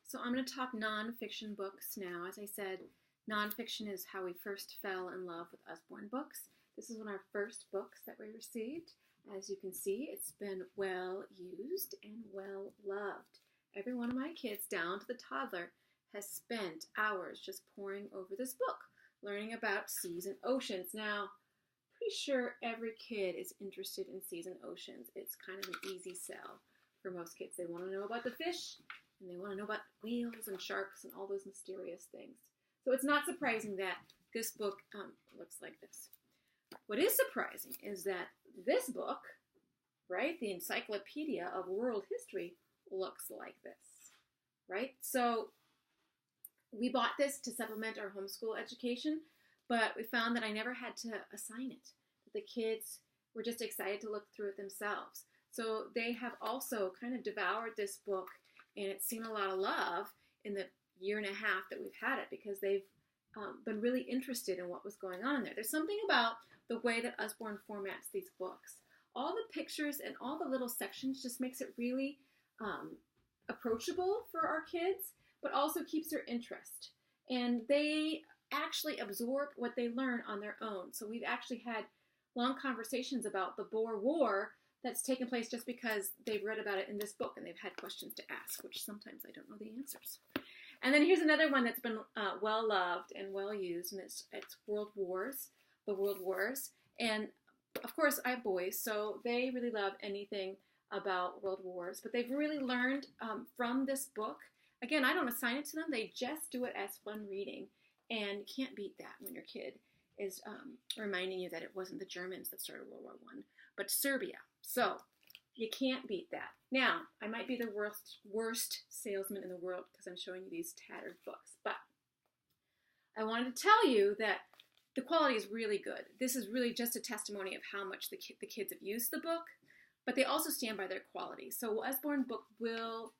So I'm going to talk nonfiction books now. As I said, nonfiction is how we first fell in love with Usborne Books. This is one of our first books that we received. As you can see, it's been well used and well loved. Every one of my kids, down to the toddler, has spent hours just poring over this book, learning about seas and oceans. Now, pretty sure every kid is interested in seas and oceans. It's kind of an easy sell for most kids. They want to know about the fish, and they want to know about whales and sharks and all those mysterious things. So it's not surprising that this book looks like this. What is surprising is that this book, right, the Encyclopedia of World History, looks like this, right? So we bought this to supplement our homeschool education, but we found that I never had to assign it. The kids were just excited to look through it themselves. So they have also kind of devoured this book, and it's seen a lot of love in the year and a half that we've had it because they've been really interested in what was going on there. There's something about the way that Usborne formats these books. All the pictures and all the little sections just makes it really approachable for our kids, but also keeps their interest. And they actually absorb what they learn on their own. So we've actually had long conversations about the Boer War that's taken place just because they've read about it in this book and they've had questions to ask, which sometimes I don't know the answers. And then here's another one that's been well loved and well used, and it's World Wars, the World Wars. And of course, I have boys, so they really love anything about World Wars, but they've really learned from this book. Again, I don't assign it to them, they just do it as fun reading, and you can't beat that when your kid is reminding you that it wasn't the Germans that started World War I, but Serbia. So you can't beat that. Now, I might be the worst salesman in the world because I'm showing you these tattered books, but I wanted to tell you that the quality is really good. This is really just a testimony of how much the kids have used the book, but they also stand by their quality. So Usborne Book will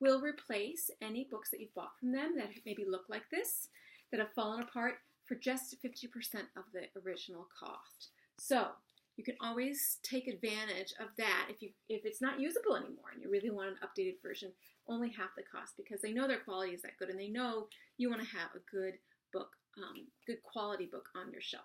replace any books that you've bought from them that maybe look like this, that have fallen apart, for just 50% of the original cost. So you can always take advantage of that if it's not usable anymore and you really want an updated version, only half the cost, because they know their quality is that good and they know you want to have a good book, good quality book on your shelf.